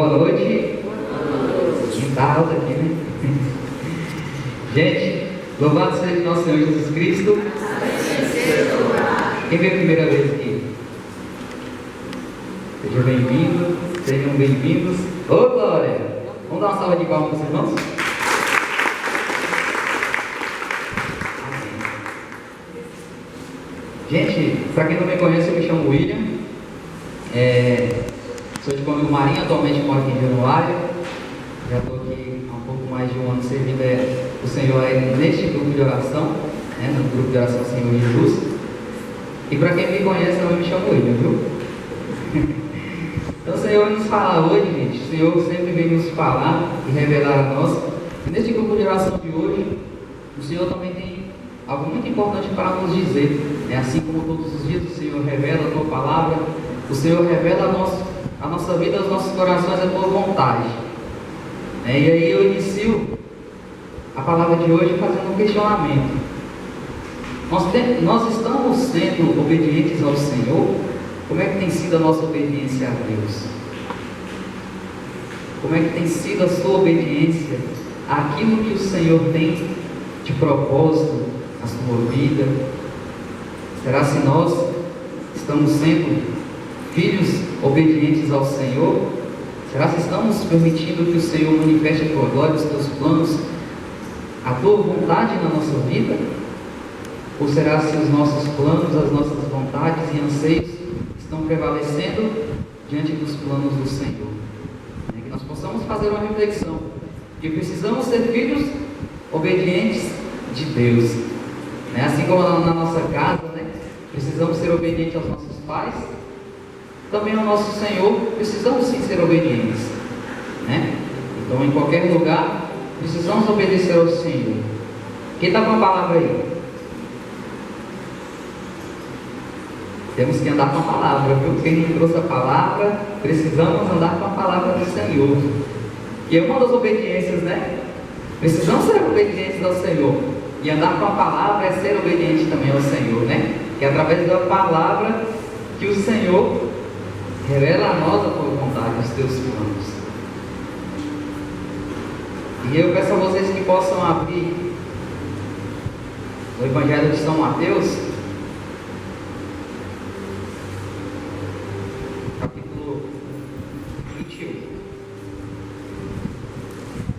Boa noite. Está alto aqui, né? Gente, louvado seja nosso Senhor Jesus Cristo. Quem veio a primeira vez aqui? Sejam bem-vindos, sejam bem-vindos. Ô, glória! Vamos dar uma salva de palmas para os irmãos? Gente, para quem não me conhece, eu me chamo William. Sou de Congo Marinho, atualmente moro aqui em Januário. Já estou aqui há um pouco mais de um ano servindo o Senhor neste grupo de oração, no grupo de oração Senhor Jesus. E para quem me conhece, também me chamo William, viu? Então o Senhor nos fala hoje, gente. O Senhor sempre vem nos falar e revelar a nós. E neste grupo de oração de hoje, o Senhor também tem algo muito importante para nos dizer. Assim como todos os dias o Senhor revela a Tua palavra, o Senhor revela a nossa vida, os nossos corações, a Tua vontade. E aí eu inicio a palavra de hoje fazendo um questionamento. Nós estamos sendo obedientes ao Senhor? Como é que tem sido a nossa obediência a Deus? Como é que tem sido a sua obediência àquilo que o Senhor tem de propósito na sua vida? Será se nós estamos sendo filhos obedientes ao Senhor? Será se estamos permitindo que o Senhor manifeste a Tua glória, os Teus planos, a Tua vontade na nossa vida? Ou será se os nossos planos, as nossas vontades e anseios estão prevalecendo diante dos planos do Senhor? Que nós possamos fazer uma reflexão, que precisamos ser filhos obedientes de Deus, assim como na nossa casa, precisamos ser obedientes aos nossos pais, também ao nosso Senhor precisamos sim ser obedientes, Então em qualquer lugar precisamos obedecer ao Senhor. Quem está com a palavra aí? Temos que andar com a palavra, viu? Quem não trouxe a palavra, precisamos andar com a palavra do Senhor. E é uma das obediências, Precisamos ser obedientes ao Senhor. E andar com a palavra é ser obediente também ao Senhor, Que é através da palavra que o Senhor revela a nós a Tua vontade, os Teus planos. E eu peço a vocês que possam abrir o Evangelho de São Mateus, capítulo 21.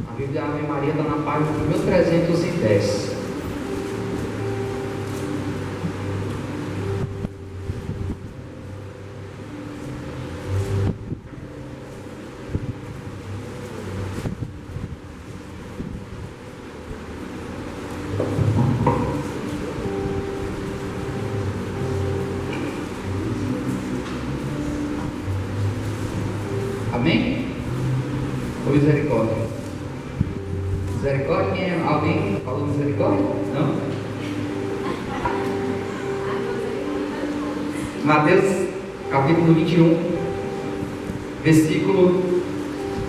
A Bíblia Ave Maria está na página 1310. Amém? Ou misericórdia? Misericórdia? Quem é? Alguém falou misericórdia? Não? Mateus capítulo 21, versículo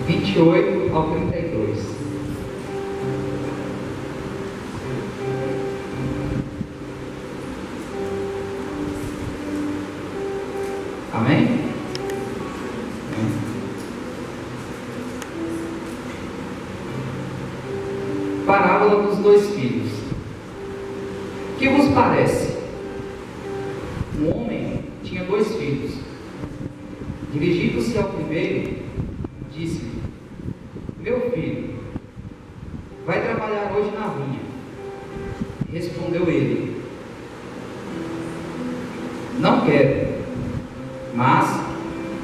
28 ao 32. Amém? Parábola dos dois filhos. Que vos parece? Um homem tinha dois filhos. Dirigindo-se ao primeiro, disse-lhe: Meu filho, vai trabalhar hoje na vinha. Respondeu ele: Não quero. Mas,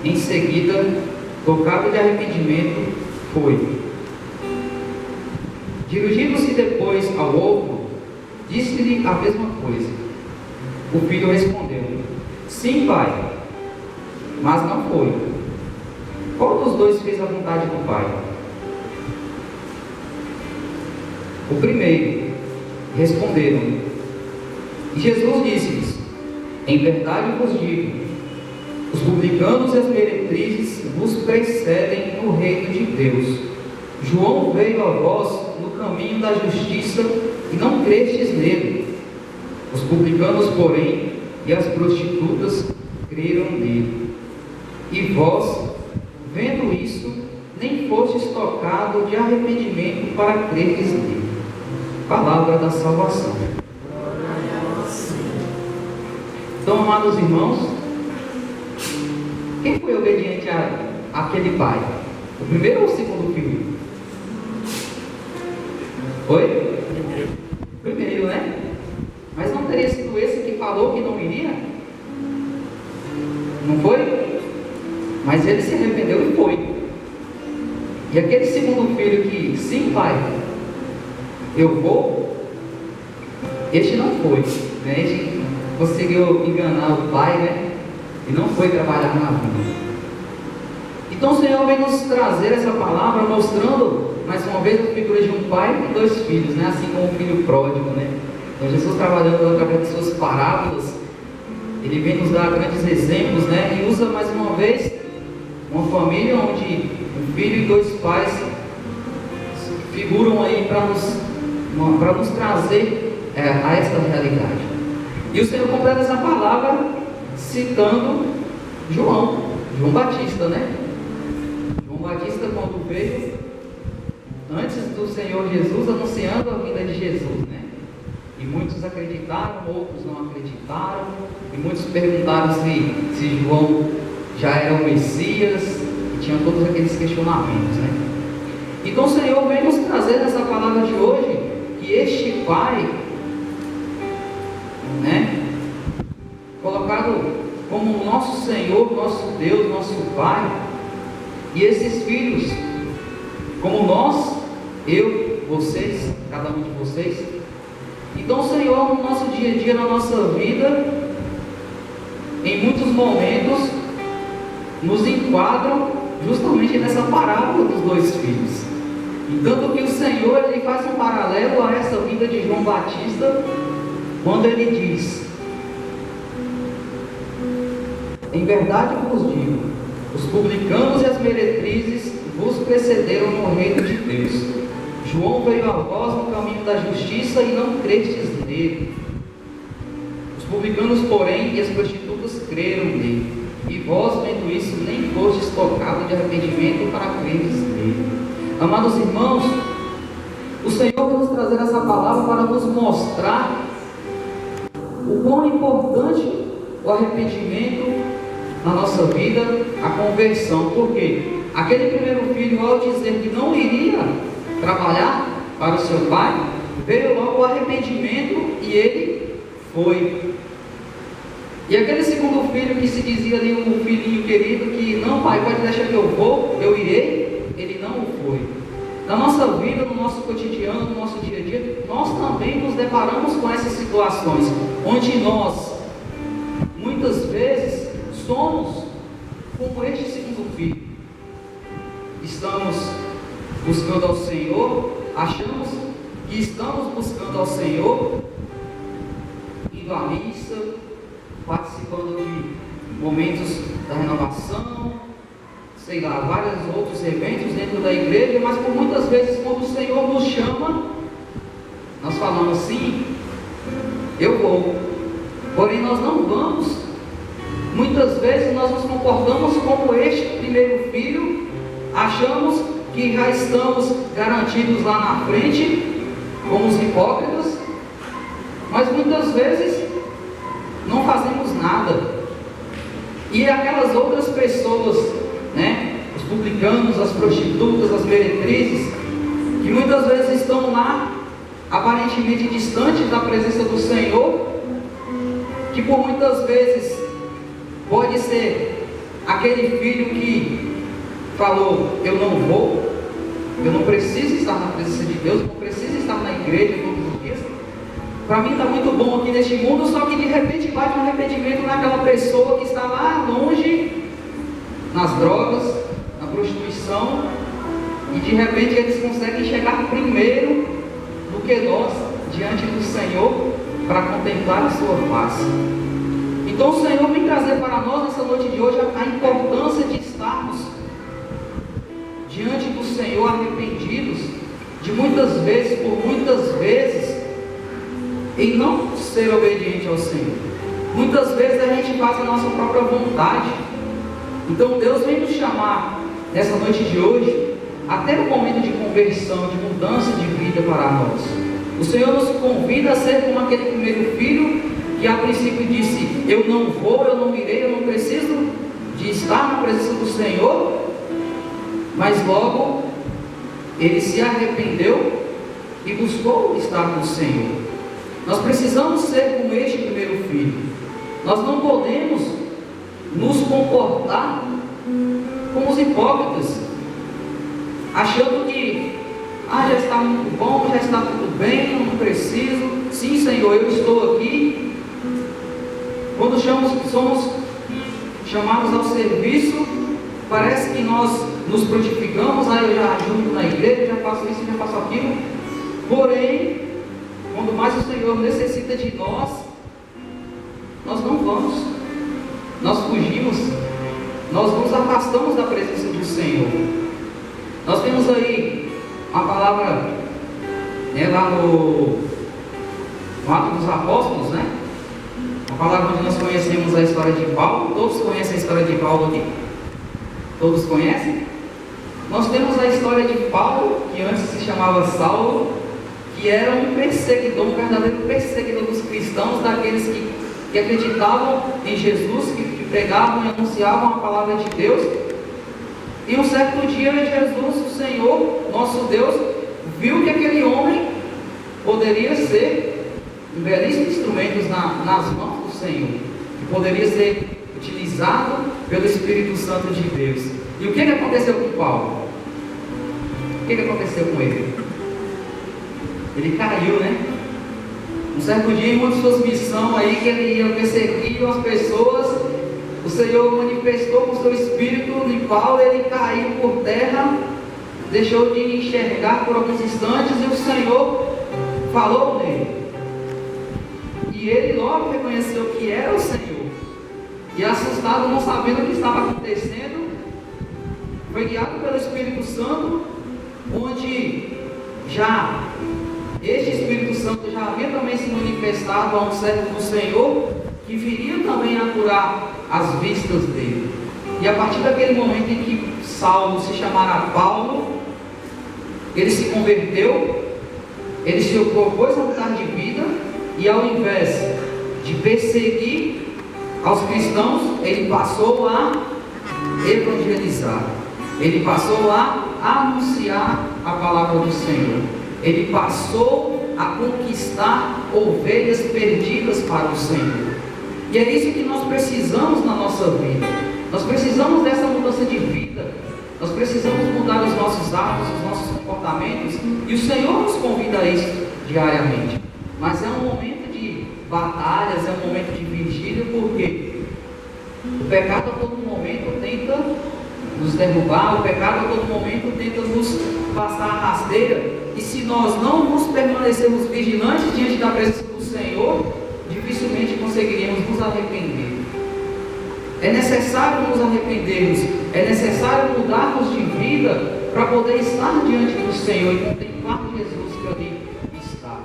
em seguida, tocado de arrependimento, foi. Dirigindo-se depois ao outro, disse-lhe a mesma coisa. O filho respondeu: Sim, pai. Mas não foi. Qual dos dois fez a vontade do pai? O primeiro. Responderam. E Jesus disse-lhes: Em verdade vos digo, os publicanos e as meretrizes vos precedem no reino de Deus. João veio a vós no caminho da justiça e não crestes nele. Os publicanos, porém, e as prostitutas creram nele. E vós, vendo isso, tocado de arrependimento para creres nele. Palavra da salvação. Então, amados irmãos, quem foi obediente àquele pai? O primeiro ou o segundo filho? Foi? Primeiro, né? Mas não teria sido esse que falou que não iria? Não foi? Mas ele se arrependeu e foi. E aquele segundo filho que, sim, pai, eu vou, este não foi, né? Este conseguiu enganar o pai, né? E não foi trabalhar na vida. Então o Senhor vem nos trazer essa palavra mostrando, mais uma vez, a figura de um pai e dois filhos, né? Assim como o filho pródigo, né? Então Jesus, trabalhando através de suas parábolas, ele vem nos dar grandes exemplos, né? E usa mais uma vez uma família onde um filho e dois pais figuram aí para nos trazer a esta realidade. E o Senhor completa essa palavra citando João Batista, né? João Batista, quando veio antes do Senhor Jesus, anunciando a vinda de Jesus, né? E muitos acreditaram, outros não acreditaram, e muitos perguntaram se João já era o Messias, e tinham todos aqueles questionamentos, né? Então o Senhor vem nos trazer nessa palavra de hoje que este pai, né, colocado como nosso Senhor, nosso Deus, nosso Pai, e esses filhos, como nós, eu, vocês, cada um de vocês. Então o Senhor, no nosso dia a dia, na nossa vida, em muitos momentos, nos enquadram justamente nessa parábola dos dois filhos. Tanto que o Senhor, ele faz um paralelo a essa vida de João Batista, quando ele diz: em verdade vos digo, os publicanos e as meretrizes vos precederam no reino de Deus. João veio a vós no caminho da justiça e não crestes nele. Os publicanos, porém, e as prostitutas creram nele. E vós, vendo isso, nem fostes tocados de arrependimento para creres nele. Amados irmãos, o Senhor vai nos trazer essa palavra para nos mostrar o quão importante o arrependimento na nossa vida, a conversão. Porque aquele primeiro filho, ao dizer que não iria trabalhar para o seu pai, veio logo o arrependimento e ele foi. E aquele segundo filho, que se dizia ali um filhinho querido, que não, pai, pode deixar que eu vou, eu irei, ele não o foi. Na nossa vida, no nosso cotidiano, no nosso dia a dia, nós também nos deparamos com essas situações, onde nós, muitas vezes, somos como este segundo filho. Estamos buscando ao Senhor, achamos que estamos buscando ao Senhor, indo à missa, participando de momentos da renovação, sei lá, vários outros eventos dentro da igreja, mas por muitas vezes, quando o Senhor nos chama, nós falamos sim, eu vou, porém nós não vamos. Muitas vezes nós nos comportamos como este primeiro filho, achamos que já estamos garantidos lá na frente, como os hipócritas, mas muitas vezes não fazemos nada. E aquelas outras pessoas, né, os publicanos, as prostitutas, as meretrizes, que muitas vezes estão lá, aparentemente distantes da presença do Senhor, que por muitas vezes pode ser aquele filho que falou: eu não vou, eu não preciso estar na presença de Deus, eu não preciso estar na igreja todos os dias, para mim está muito bom aqui neste mundo. Só que de repente bate um arrependimento naquela pessoa que está lá longe, nas drogas, na prostituição, e de repente eles conseguem chegar primeiro do que nós diante do Senhor para contemplar a sua face. Então o Senhor vem trazer para nós nessa noite de hoje a importância de estarmos diante do Senhor arrependidos, de muitas vezes, por muitas vezes, em não ser obediente ao Senhor. Muitas vezes a gente faz a nossa própria vontade. Então Deus vem nos chamar nessa noite de hoje a ter um momento de conversão, de mudança de vida para nós. O Senhor nos convida a ser como aquele primeiro filho que a princípio disse: eu não vou, eu não irei, eu não preciso de estar na presença do Senhor, mas logo ele se arrependeu e buscou estar com o Senhor. Nós precisamos ser como este primeiro filho. Nós não podemos nos comportar como os hipócritas, achando que já está muito bom, já está tudo bem, eu não preciso. Sim, Senhor, eu estou aqui. Quando somos chamados ao serviço, parece que nós nos prontificamos, eu já ajudo na igreja, já faço isso, já faço aquilo. Porém, quando mais o Senhor necessita de nós, nós não vamos, nós fugimos, nós nos afastamos da presença do Senhor. Nós temos aí uma palavra, lá no Atos dos Apóstolos, uma palavra onde nós conhecemos a história de Paulo. Todos conhecem a história de Paulo aqui? Todos conhecem? Nós temos a história de Paulo, que antes se chamava Saulo, que era um perseguidor, um verdadeiro perseguidor dos cristãos, daqueles que acreditavam em Jesus, que pregavam e anunciavam a palavra de Deus. E um certo dia Jesus, o Senhor, nosso Deus, viu que aquele homem poderia ser um belíssimo instrumento nas mãos do Senhor, que poderia ser utilizado pelo Espírito Santo de Deus. E o que aconteceu com Paulo? O que aconteceu com ele? Ele caiu, Um certo dia, em uma de suas missões aí, que ele ia perseguir as pessoas, o Senhor manifestou com o seu Espírito em Paulo, ele caiu por terra, deixou de enxergar por alguns instantes, e o Senhor falou nele. E ele logo reconheceu que era o Senhor. E assustado, não sabendo o que estava acontecendo, foi guiado pelo Espírito Santo, onde este Espírito Santo já havia também se manifestado a um servo do Senhor, que viria também a curar as vistas dele. E a partir daquele momento em que Saulo se chamara Paulo, ele se converteu, ele se propôs a mudar de vida, e ao invés de perseguir aos cristãos, ele passou a evangelizar, ele passou a anunciar a palavra do Senhor, ele passou a conquistar ovelhas perdidas para o Senhor. E é isso que nós precisamos na nossa vida. Nós precisamos dessa mudança de vida. Nós precisamos mudar os nossos hábitos, os nossos comportamentos. E o Senhor nos convida a isso diariamente. Mas é um momento de batalhas, é um momento de vigília, porque o pecado a todo momento tenta nos derrubar, o pecado a todo momento tenta nos passar a rasteira. E se nós não nos permanecermos vigilantes diante da presença do Senhor, dificilmente conseguiríamos nos arrepender. É necessário nos arrependermos, é necessário mudarmos de vida para poder estar diante do Senhor e contemplar Jesus que ali está.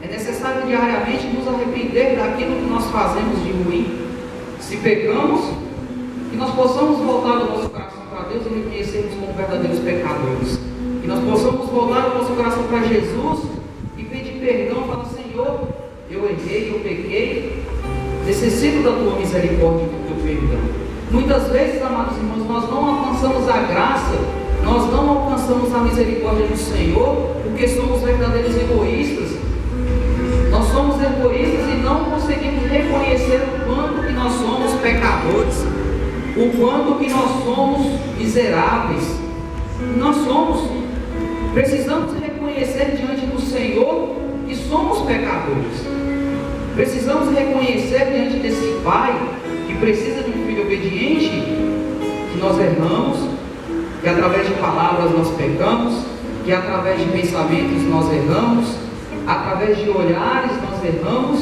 É necessário diariamente nos arrepender daquilo que nós fazemos de ruim. Se pecamos, que nós possamos voltar o nosso coração para Deus e reconhecermos como verdadeiros pecadores. Que nós possamos voltar o nosso coração para Jesus e pedir perdão, falar: Senhor, eu errei, eu pequei, necessito da tua misericórdia e do teu perdão. Muitas vezes, amados irmãos, nós não alcançamos a graça, nós não alcançamos a misericórdia do Senhor, porque somos verdadeiros egoístas. Nós somos egoístas e não conseguimos reconhecer o quanto que nós somos pecadores, o quanto que nós somos miseráveis. Nós somos. Precisamos reconhecer diante do Senhor que somos pecadores. Precisamos reconhecer diante desse Pai que precisa de um filho obediente, que nós erramos, que através de palavras nós pecamos, que através de pensamentos nós erramos, através de olhares nós erramos,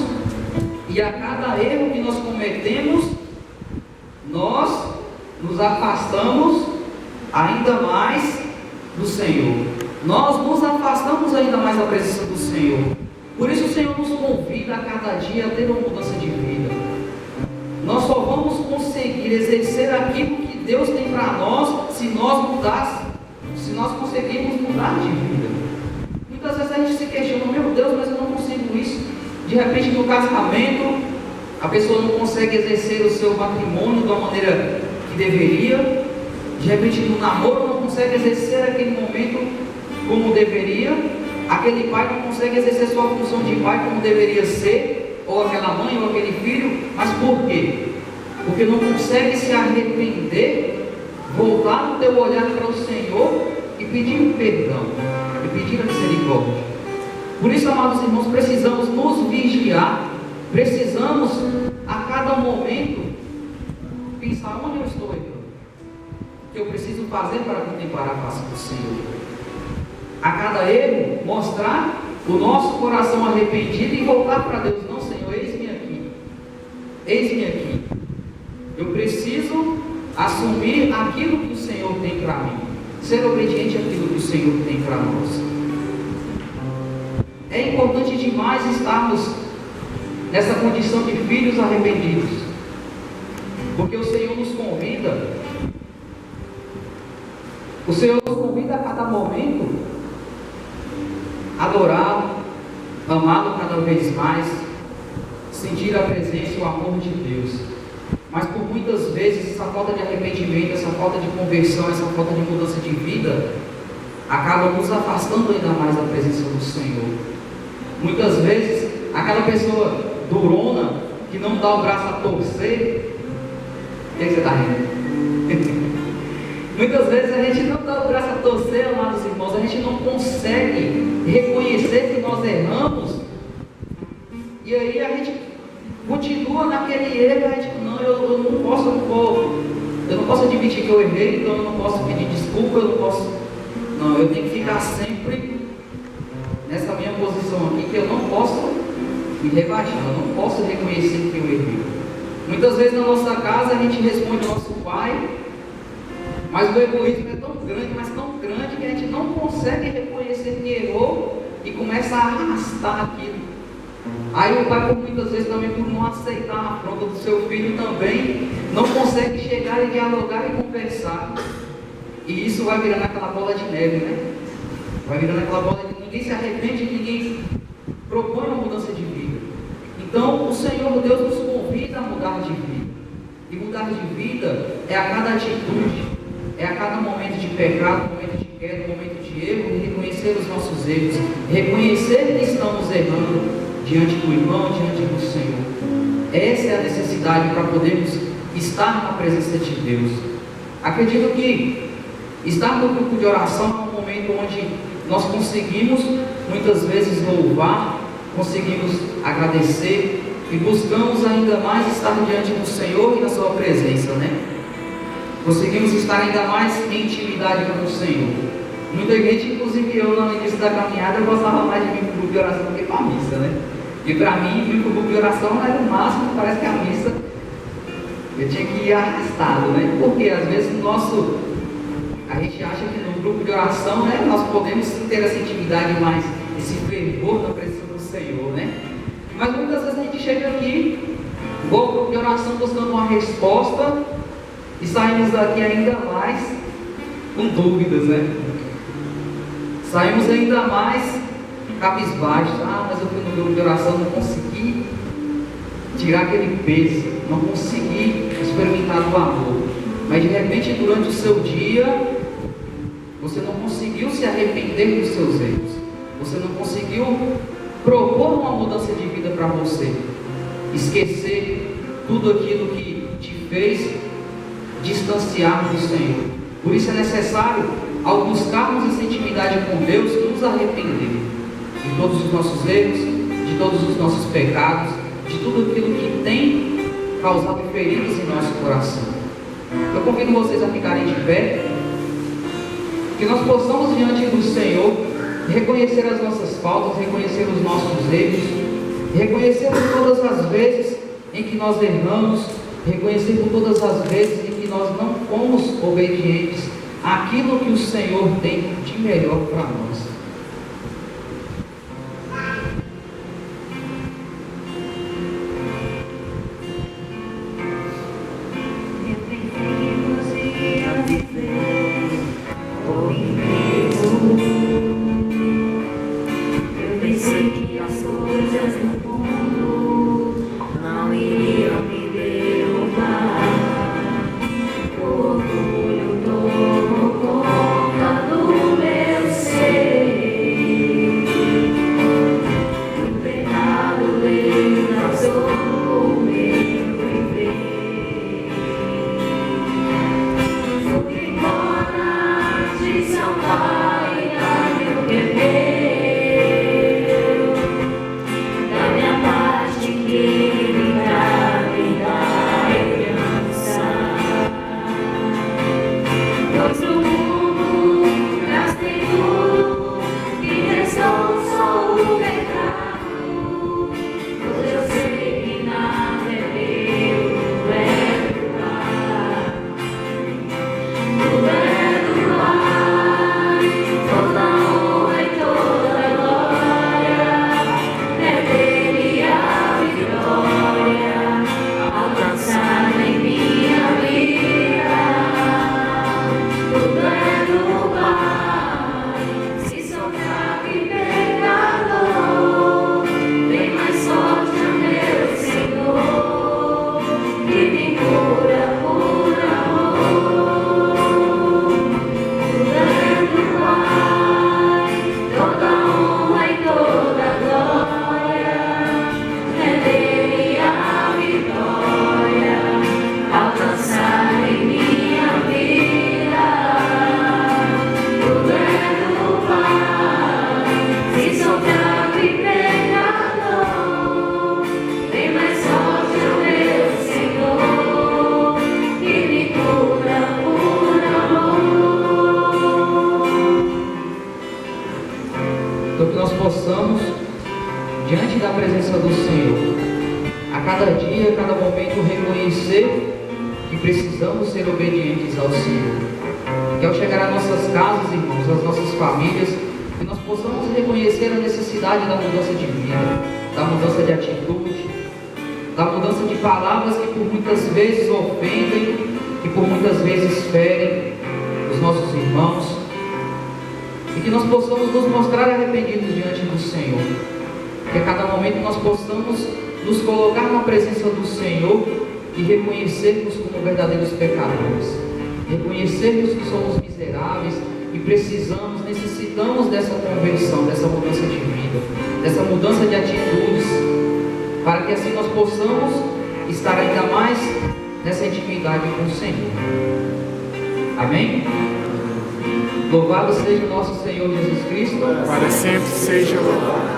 e a cada erro que nós cometemos, nós nos afastamos ainda mais do Senhor. Nós nos afastamos ainda mais da presença do Senhor. Por isso o Senhor nos convida a cada dia a ter uma mudança de vida. Nós só vamos conseguir exercer aquilo que Deus tem para nós se nós mudarmos, nós conseguirmos mudar de vida. Muitas vezes a gente se questiona, meu Deus, mas eu não consigo isso. De repente no casamento, a pessoa não consegue exercer o seu matrimônio da maneira que deveria. De repente no namoro não consegue exercer aquele momento como deveria. Aquele pai não consegue exercer sua função de pai como deveria ser, ou aquela mãe, ou aquele filho. Mas por quê? Porque não consegue se arrepender, voltar o teu olhar para o Senhor e pedir perdão, e pedir a misericórdia. Por isso, amados irmãos, precisamos nos vigiar, precisamos a cada momento pensar onde eu estou errando, o que eu preciso fazer para contemplar a face do Senhor. A cada erro, mostrar o nosso coração arrependido e voltar para Deus. Não, Senhor, eis-me aqui, eis-me aqui. Eu preciso assumir aquilo que o Senhor tem para mim, ser obediente àquilo que o Senhor tem para nós. É importante demais estarmos nessa condição de filhos arrependidos, porque o Senhor nos convida, a cada momento adorá-lo, amá-lo cada vez mais, sentir a presença e o amor de Deus. Mas por muitas vezes essa falta de arrependimento, essa falta de conversão, essa falta de mudança de vida acaba nos afastando ainda mais da presença do Senhor. Muitas vezes aquela pessoa durona que não dá o braço a torcer. O que você está rindo? Muitas vezes a gente não dá o braço a torcer, amados irmãos, a gente não consegue reconhecer que nós erramos, e aí a gente continua naquele erro. A gente, não, eu não posso admitir que eu errei, então eu não posso pedir desculpa, eu tenho que ficar sempre nessa minha posição aqui, que eu não posso me rebaixar, eu não posso reconhecer que eu errei. Muitas vezes na nossa casa a gente responde ao nosso pai, mas o egoísmo é tão grande, mas tão grande, que a gente não consegue reconhecer que errou e começa a arrastar aquilo. Aí o pai, por muitas vezes também, por não aceitar a afronta do seu filho, também não consegue chegar e dialogar e conversar. E isso vai virando aquela bola de neve, né? Vai virando aquela bola de ninguém se arrepende, ninguém propõe uma mudança de vida. Então o Senhor Deus nos convida a mudar de vida. E mudar de vida é a cada atitude, é a cada momento de pecado, momento de queda, momento de erro, reconhecer os nossos erros, reconhecer que estamos errando diante do irmão, diante do Senhor. Essa é a necessidade para podermos estar na presença de Deus. Acredito que estar no grupo de oração é um momento onde nós conseguimos muitas vezes louvar, conseguimos agradecer e buscamos ainda mais estar diante do Senhor e na sua presença, né? Conseguimos estar ainda mais em intimidade com o Senhor. Muita gente, inclusive eu, no início da caminhada, eu gostava mais de vir para o grupo de oração do que para a missa, né? E para mim, vir para o grupo de oração era o máximo. Parece que a missa eu tinha que ir arrastado, né? Porque às vezes a gente acha que no grupo de oração, né, nós podemos ter essa intimidade mais, esse fervor na presença do Senhor, né? Mas muitas vezes a gente chega aqui, vou ao grupo de oração buscando uma resposta, e saímos daqui ainda mais com dúvidas, né? Saímos ainda mais cabisbaixos. Mas eu fui no grupo de oração, não consegui tirar aquele peso, não consegui experimentar o amor. Mas de repente, durante o seu dia, você não conseguiu se arrepender dos seus erros, você não conseguiu propor uma mudança de vida para você, esquecer tudo aquilo que te fez distanciar do Senhor. Por isso é necessário, ao buscarmos essa intimidade com Deus, nos arrepender de todos os nossos erros, de todos os nossos pecados, de tudo aquilo que tem causado feridas em nosso coração. Eu convido vocês a ficarem de pé, que nós possamos diante do Senhor reconhecer as nossas faltas, reconhecer os nossos erros, reconhecer por todas as vezes em que nós erramos, reconhecer por todas as vezes em que nós não fomos obedientes àquilo que o Senhor tem de melhor para nós. Viver, oh, pensei que as coisas no mundo não iriam me derrubar. O orgulho tomou conta do meu ser. O pecado enlaçou o meu viver. Fui embora de São Pai, dá-me o que é meu, da minha parte que me dá herança. Pois no mundo gastei tudo e restou só o pecado. Pois eu sei que nada é meu, tudo é do Pai. Tudo é do Pai, toda honra e toda glória é dele a vitória alcançada em minha vida. Tudo é do Pai, se sou fraco e pecador, vem mais sorte a meu Senhor, que me cura por amor. Tudo é do Pai, toda honra e toda glória é dele a vitória alcançada em minha vida. Tudo é do Pai, se sou fraco e pecador, vem mais sorte ao meu Senhor, que me cura por amor. Então que nós possamos, diante da presença do Senhor, a cada dia, a cada momento, reconhecer que precisamos ser obedientes ao Senhor. Que ao chegar às nossas casas, irmãos, às nossas famílias, que nós possamos reconhecer a necessidade da mudança de vida, da mudança de atitude, da mudança de palavras que por muitas vezes ofendem, que por muitas vezes ferem os nossos irmãos, e que nós possamos nos mostrar arrependidos diante do Senhor. Que a cada momento nós possamos nos colocar na presença do Senhor e reconhecermos como verdadeiros pecadores, reconhecermos que somos miseráveis e necessitamos dessa conversão, dessa mudança de vida, dessa mudança de atitudes, para que assim nós possamos estar ainda mais nessa intimidade com o Senhor. Amém? Louvado seja o nosso Senhor Jesus Cristo. Para sempre seja louvado.